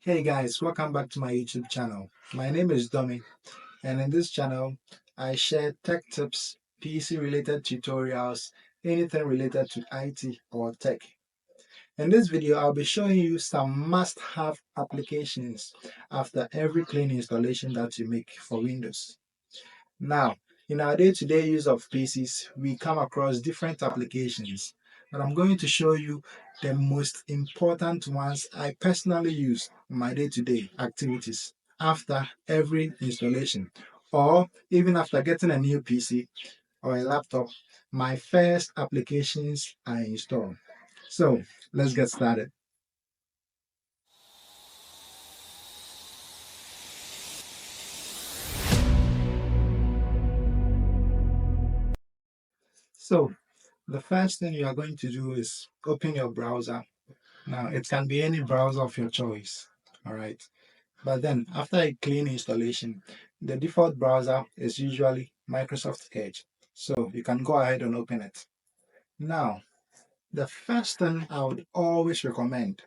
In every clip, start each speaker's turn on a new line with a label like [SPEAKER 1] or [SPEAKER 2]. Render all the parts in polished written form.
[SPEAKER 1] Hey guys, welcome back to my YouTube channel. My name is Domi, and in this channel, I share tech tips, PC related tutorials, anything related to IT or tech. In this video, I'll be showing you some must-have applications after every clean installation that you make for Windows. Now, in our day-to-day use of PCs, we come across different applications, but I'm going to show you the most important ones I personally use in my day-to-day activities after every installation, or even after getting a new PC or a laptop. My first applications I install. So let's get started. So the first thing you are going to do is open your browser. Now, it can be any browser of your choice. All right. But then, after a clean installation, the default browser is usually Microsoft Edge. So you can go ahead and open it. Now, the first thing I would always recommend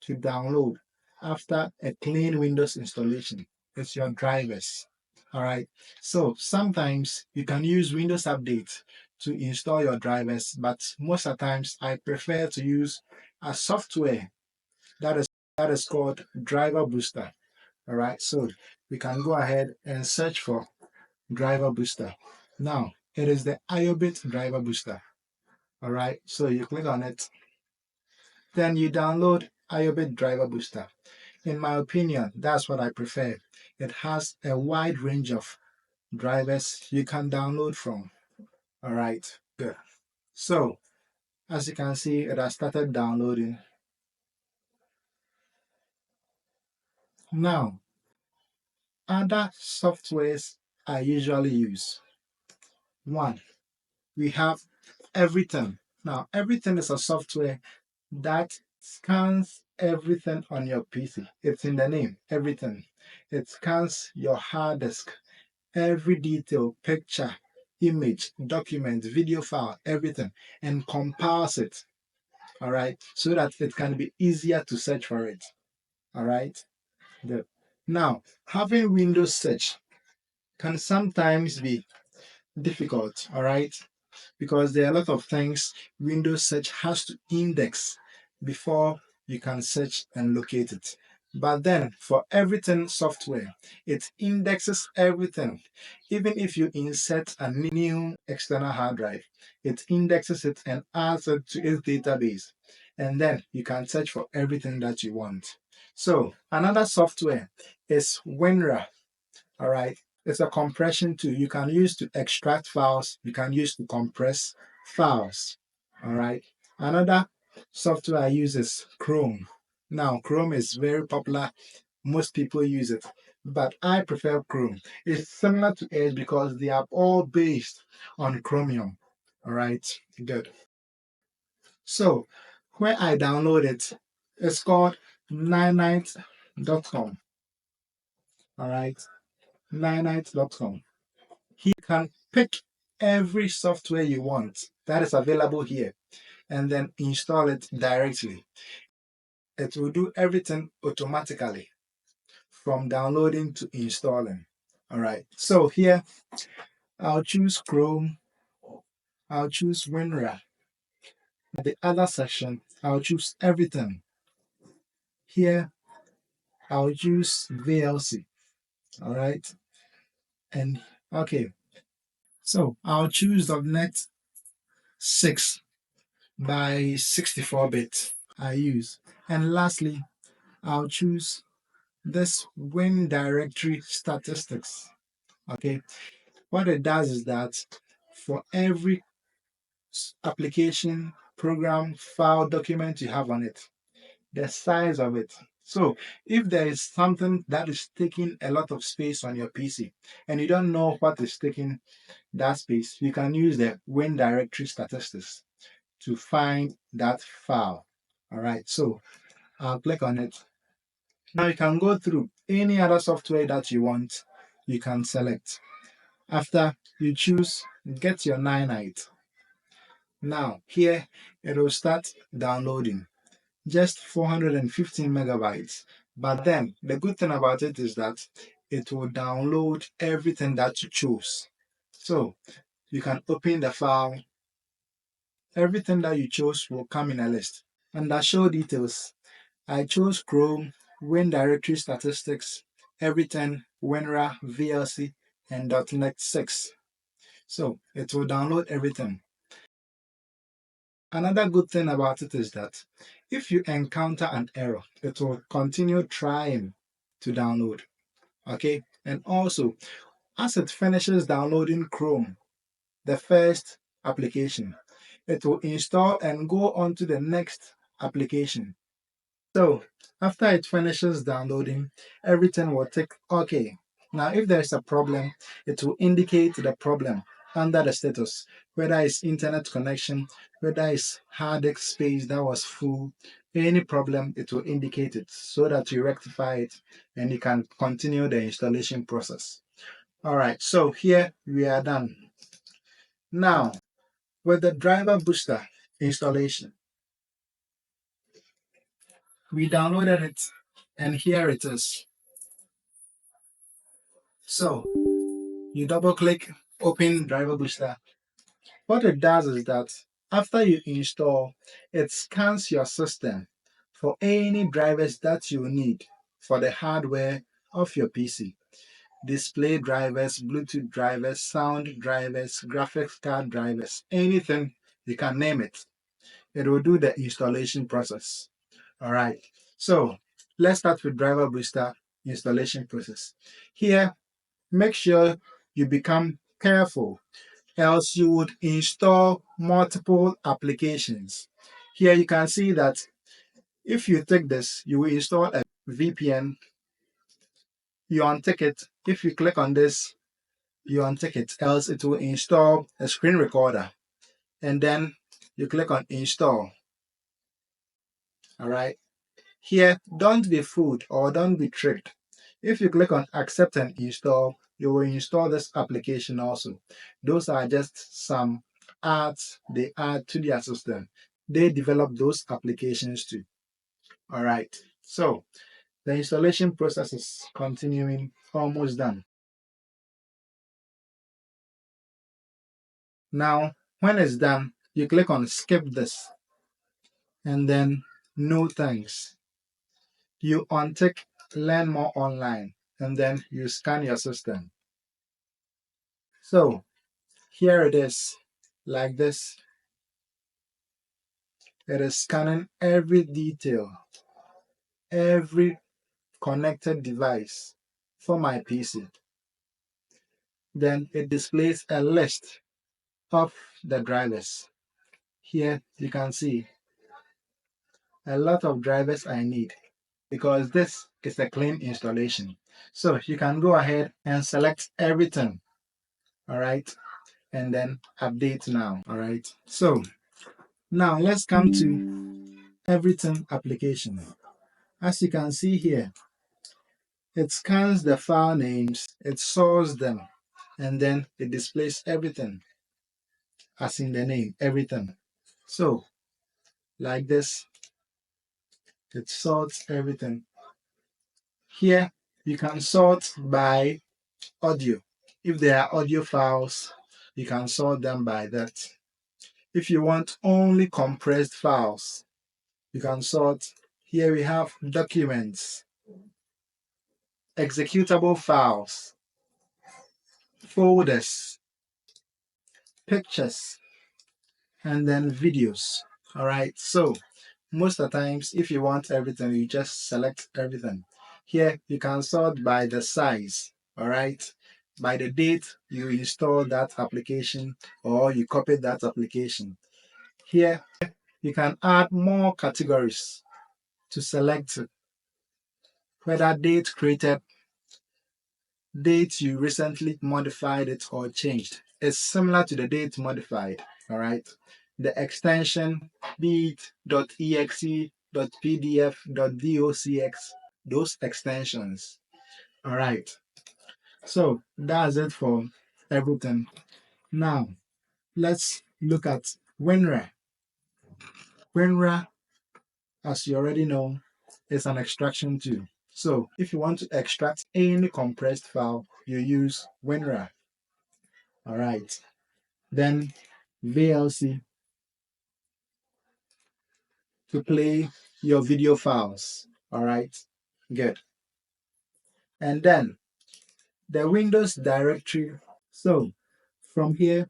[SPEAKER 1] to download after a clean Windows installation is your drivers. All right. So sometimes you can use Windows Update to install your drivers, but most of the times I prefer to use a software that is called Driver Booster. All right, so we can go ahead and search for Driver Booster. Now, it is the IOBIT Driver Booster. All right, so you click on it, then you download IOBIT Driver Booster. In my opinion, that's what I prefer. It has a wide range of drivers you can download from. All right, good. So, as you can see, it has started downloading. Now, other softwares I usually use. One, we have everything. Now, everything is a software that scans everything on your PC. It's in the name, everything. It scans your hard disk, every detail, picture, image, document, video file, everything, and compiles it. All right, so that it can be easier to search for it. All right, good. Now, having Windows search can sometimes be difficult. All right, because there are a lot of things Windows search has to index before you can search and locate it. But then for everything software, it indexes everything. Even if you insert a new external hard drive, it indexes it and adds it to its database. And then you can search for everything that you want. So another software is WinRAR. All right. It's a compression tool you can use to extract files, you can use to compress files. All right. Another software I use is Chrome. Now, Chrome is very popular. Most people use it, but I prefer Chrome. It's similar to Edge because they are all based on Chromium. All right. Good. So, where I download it, it's called 99.com. All right. 99.com. You can pick every software you want that is available here and then install it directly. It will do everything automatically from downloading to installing. All right. So here I'll choose Chrome, I'll choose WinRAR. The other section, I'll choose everything. Here I'll choose VLC. All right. And okay. So I'll choose .NET 6 by 64-bit I use. And lastly, I'll choose this Win Directory Statistics. Okay, what it does is that for every application, program, file, document you have on it, the size of it. So if there is something that is taking a lot of space on your PC and you don't know what is taking that space, you can use the Win Directory Statistics to find that file. All right, so I'll click on it. Now you can go through any other software that you want, you can select. After you choose, get your 9.8. Now here it will start downloading. Just 415 megabytes. But then the good thing about it is that it will download everything that you choose. So you can open the file, everything that you chose will come in a list. Under show details, I chose Chrome, Win Directory Statistics, everything, WinRAR, VLC, and .NET 6. So it will download everything. Another good thing about it is that if you encounter an error, it will continue trying to download. Okay, and also as it finishes downloading Chrome, the first application, it will install and go on to the next application. So after it finishes downloading, everything will tick OK. Now, if there's a problem, it will indicate the problem under the status, whether it's internet connection, whether it's hard disk space that was full, any problem, it will indicate it so that you rectify it and you can continue the installation process. All right, so here we are done. Now, with the driver booster installation, we downloaded it and here it is. So you double click open driver booster. What it does is that after you install, it scans your system for any drivers that you need for the hardware of your PC. Display drivers, Bluetooth drivers, sound drivers, graphics card drivers, anything, you can name it. It will do the installation process. All right. So let's start with driver booster installation process. Here, make sure you become careful, else you would install multiple applications. Here you can see that if you take this, you will install a VPN, you untick it. If you click on this, you untick it, else it will install a screen recorder. And then you click on install. All right. Here, don't be fooled or don't be tricked. If you click on accept and install, you will install this application also. Those are just some ads they add to their system. They develop those applications too. All right. So the installation process is continuing, almost done. Now, when it's done, you click on skip this and then no thanks. You untick learn more online and then you scan your system. So here it is, like this. It is scanning every detail, every connected device for my PC. Then it displays a list of the drivers. Here you can see a lot of drivers I need because this is a clean installation. So you can go ahead and select everything. All right. And then update now. All right. So now let's come to everything application. As you can see here, it scans the file names, it sorts them, and then it displays everything, as in the name, everything. So, like this, it sorts everything. Here, you can sort by audio. If there are audio files, you can sort them by that. If you want only compressed files, you can sort. Here we have documents, executable files, folders, pictures, and then videos. All right. So most of the times, if you want everything, you just select everything. Here, you can sort by the size. All right. By the date you install that application or you copy that application. Here, you can add more categories to select whether date created, date you recently modified it or changed. It's similar to the date modified. All right. The extension, be it .exe, .pdf, .docx, those extensions. All right. So that's it for everything. Now let's look at WinRAR. WinRAR, as you already know, is an extraction tool. So if you want to extract any compressed file, you use WinRAR. All right. Then VLC to play your video files. All right. Good. And then the Windows directory. So from here,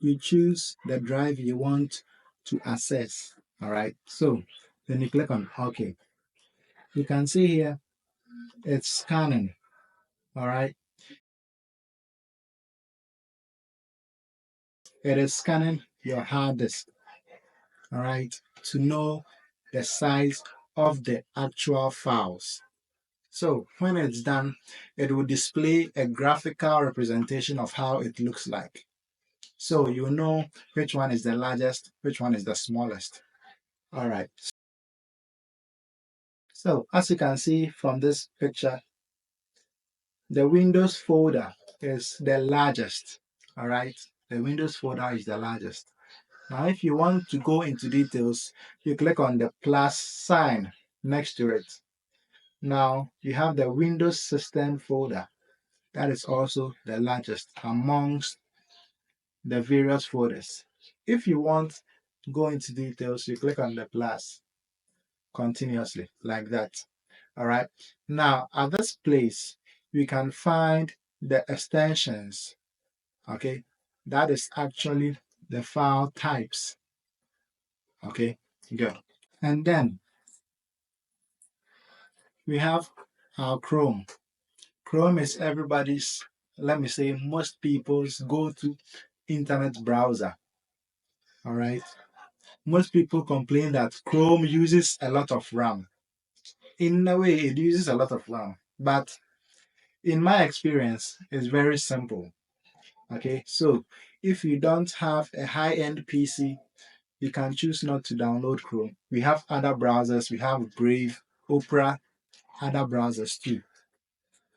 [SPEAKER 1] you choose the drive you want to access. All right. So then you click on OK. You can see here it's scanning. All right. It is scanning your hard disk. All right. To know the size of the actual files. So when it's done, it will display a graphical representation of how it looks like. So you know which one is the largest, which one is the smallest. All right. So as you can see from this picture, the Windows folder is the largest. All right. The Windows folder is the largest. Now, if you want to go into details, you click on the plus sign next to it. Now you have the Windows system folder. That is also the largest amongst the various folders. If you want to go into details, you click on the plus continuously like that. All right. Now, at this place, we can find the extensions. Okay. That is actually the file types. Okay. Good. And then we have our Chrome. Chrome is everybody's, let me say, most people's go-to internet browser. All right. Most people complain that Chrome uses a lot of RAM. In a way, it uses a lot of RAM, but in my experience, it's very simple. Okay, so if you don't have a high-end PC, you can choose not to download Chrome. We have other browsers, we have Brave, Opera, other browsers too.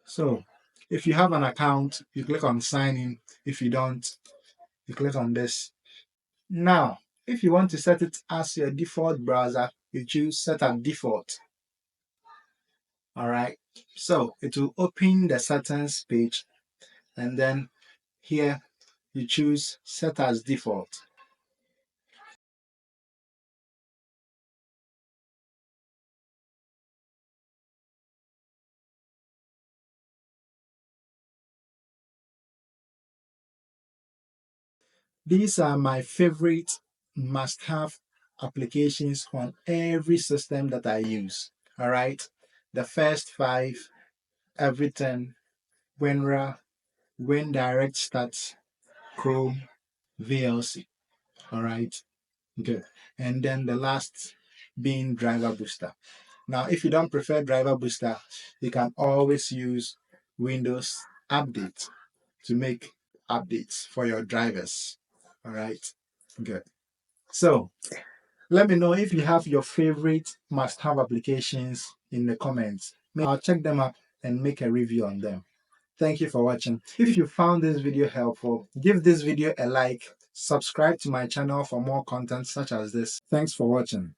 [SPEAKER 1] So if you have an account, you click on sign in. If you don't, you click on this. Now, if you want to set it as your default browser, you choose set as default. All right. So it will open the settings page, and then here you choose set as default. These are my favorite must-have applications on every system that I use. All right. The first five, everything, WinRAR, WinDirStat, Chrome, VLC. All right. Good. And then the last being Driver Booster. Now, if you don't prefer Driver Booster, you can always use Windows Update to make updates for your drivers. All right. Good. So let me know if you have your favorite must-have applications in the comments. I'll check them up and make a review on them. Thank you for watching. If you found this video helpful, give this video a like, subscribe to my channel for more content such as this. Thanks for watching.